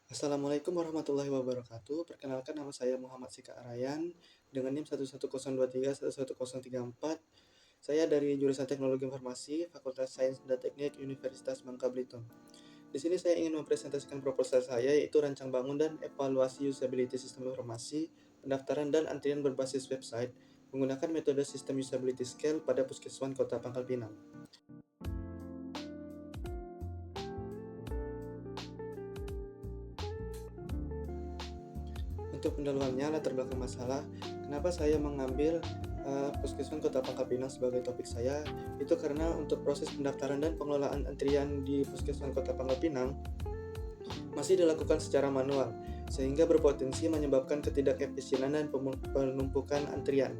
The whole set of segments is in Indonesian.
Assalamualaikum warahmatullahi wabarakatuh. Perkenalkan, nama saya Muhammad Sika Arayan dengan NIM 11023-11034. Saya dari jurusan Teknologi Informasi, Fakultas Sains dan Teknik Universitas Bangka Belitung. Di sini saya ingin mempresentasikan proposal saya, yaitu rancang bangun dan evaluasi usability sistem informasi, pendaftaran dan antrian berbasis website menggunakan metode sistem usability scale pada Puskeswan Kota Pangkal Pinang. Untuk pendahuluannya, latar belakang masalah, kenapa saya mengambil Puskeswan Kota Pangkal Pinang sebagai topik saya, itu karena untuk proses pendaftaran dan pengelolaan antrian di Puskeswan Kota Pangkal Pinang masih dilakukan secara manual, sehingga berpotensi menyebabkan ketidakefisienan dan penumpukan antrian.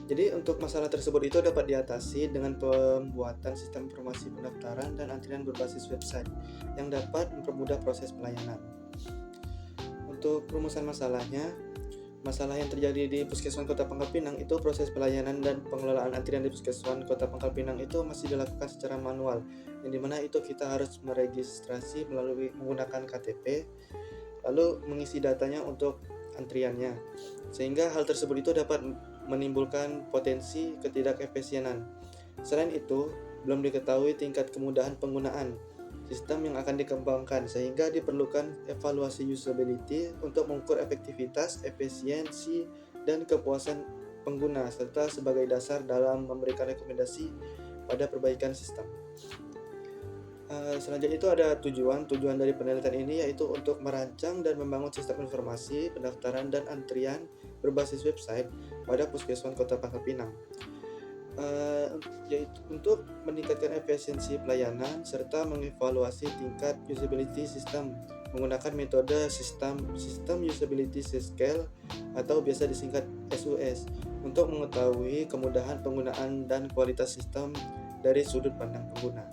Jadi untuk masalah tersebut itu dapat diatasi dengan pembuatan sistem informasi pendaftaran dan antrian berbasis website yang dapat mempermudah proses pelayanan. Untuk rumusan masalahnya, masalah yang terjadi di Puskeswan Kota Pangkal Pinang itu proses pelayanan dan pengelolaan antrian di Puskeswan Kota Pangkal Pinang itu masih dilakukan secara manual, yang dimana itu kita harus meregistrasi melalui menggunakan KTP, lalu mengisi datanya untuk antriannya, sehingga hal tersebut itu dapat menimbulkan potensi ketidakefisienan. Selain itu, belum diketahui tingkat kemudahan penggunaan sistem yang akan dikembangkan, sehingga diperlukan evaluasi usability untuk mengukur efektivitas, efisiensi, dan kepuasan pengguna, serta sebagai dasar dalam memberikan rekomendasi pada perbaikan sistem. Selanjutnya itu ada tujuan dari penelitian ini, yaitu untuk merancang dan membangun sistem informasi, pendaftaran, dan antrian berbasis website pada Puskeswan Kota Pangkal Pinang. Yaitu untuk meningkatkan efisiensi pelayanan serta mengevaluasi tingkat usability system menggunakan metode sistem usability scale atau biasa disingkat SUS untuk mengetahui kemudahan penggunaan dan kualitas sistem dari sudut pandang pengguna.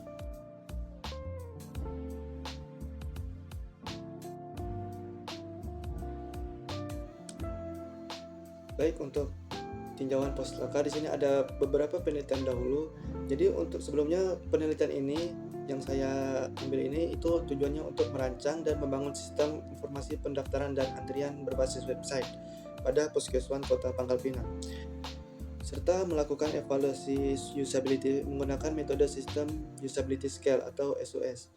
Baik, untuk tinjauan pustaka di sini ada beberapa penelitian dahulu. Jadi untuk sebelumnya penelitian ini yang saya ambil ini itu tujuannya untuk merancang dan membangun sistem informasi pendaftaran dan antrian berbasis website pada Puskeswan Kota Pangkal Pinang, serta melakukan evaluasi usability menggunakan metode sistem usability scale atau SUS.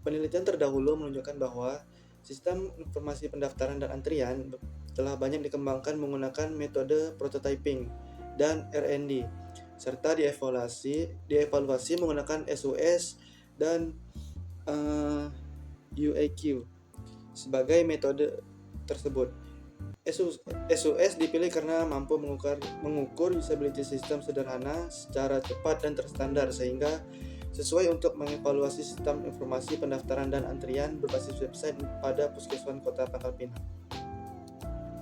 Penelitian terdahulu menunjukkan bahwa sistem informasi pendaftaran dan antrian telah banyak dikembangkan menggunakan metode prototyping dan R&D, serta dievaluasi menggunakan SOS dan UAQ sebagai metode tersebut. SOS dipilih karena mampu mengukur usability sistem sederhana secara cepat dan terstandar, sehingga sesuai untuk mengevaluasi sistem informasi pendaftaran dan antrian berbasis website pada Puskeswan Kota Pangkal Pinang.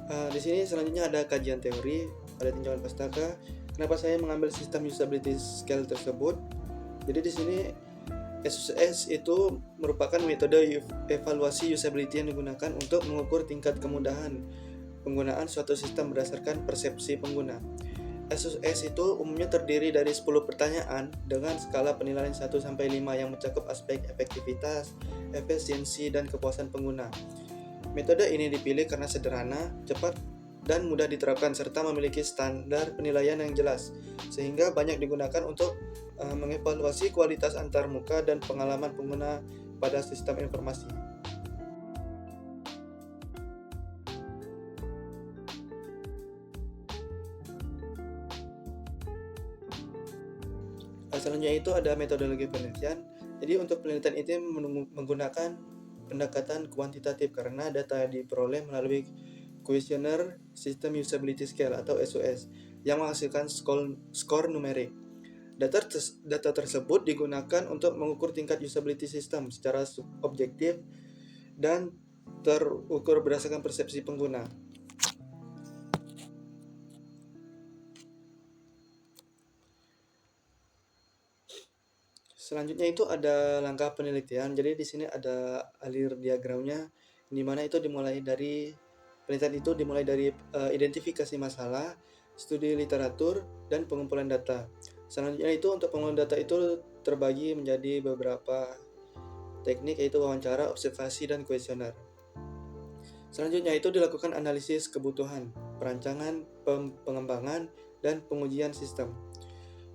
Di sini selanjutnya ada kajian teori pada tinjauan pustaka. Kenapa saya mengambil sistem usability scale tersebut? Jadi di sini SUS itu merupakan metode evaluasi usability yang digunakan untuk mengukur tingkat kemudahan penggunaan suatu sistem berdasarkan persepsi pengguna. SUS itu umumnya terdiri dari 10 pertanyaan dengan skala penilaian 1 sampai 5 yang mencakup aspek efektivitas, efisiensi, dan kepuasan pengguna. Metode ini dipilih karena sederhana, cepat, dan mudah diterapkan serta memiliki standar penilaian yang jelas, sehingga banyak digunakan untuk mengevaluasi kualitas antarmuka dan pengalaman pengguna pada sistem informasi. Selanjutnya itu ada metodologi penelitian. Jadi untuk penelitian ini menggunakan pendekatan kuantitatif karena data diperoleh melalui kuesioner sistem usability scale atau SUS yang menghasilkan skor numerik. Data tersebut digunakan untuk mengukur tingkat usability system secara objektif dan terukur berdasarkan persepsi pengguna. Selanjutnya itu ada langkah penelitian. Jadi di sini ada alir diagramnya, di mana itu penelitian itu dimulai dari identifikasi masalah, studi literatur, dan pengumpulan data. Selanjutnya itu untuk pengumpulan data itu terbagi menjadi beberapa teknik, yaitu wawancara, observasi, dan kuesioner. Selanjutnya itu dilakukan analisis kebutuhan, perancangan, pengembangan, dan pengujian sistem.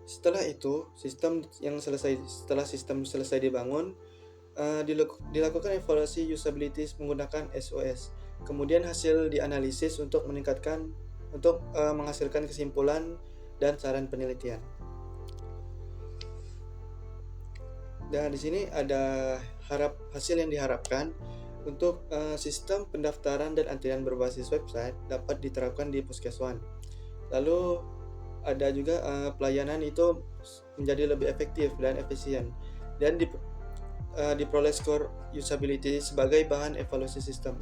Setelah itu, setelah sistem selesai dibangun, dilakukan evaluasi usability menggunakan SOS. Kemudian hasil dianalisis untuk menghasilkan kesimpulan dan saran penelitian. Dan di sini ada hasil yang diharapkan untuk sistem pendaftaran dan antrian berbasis website dapat diterapkan di Puskeswan. Lalu ada juga pelayanan itu menjadi lebih efektif dan efisien, dan diperoleh skor usability sebagai bahan evaluasi sistem.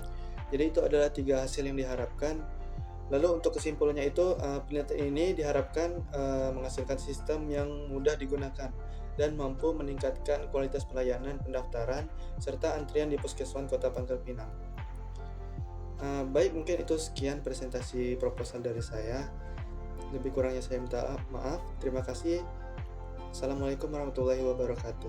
Jadi itu adalah 3 hasil yang diharapkan. Lalu untuk kesimpulannya itu, penelitian ini diharapkan menghasilkan sistem yang mudah digunakan dan mampu meningkatkan kualitas pelayanan pendaftaran serta antrian di Puskeswan Kota Pangkal Pinang. Baik, mungkin itu sekian presentasi proposal dari saya. Lebih kurangnya saya minta maaf. Terima kasih. Assalamualaikum warahmatullahi wabarakatuh.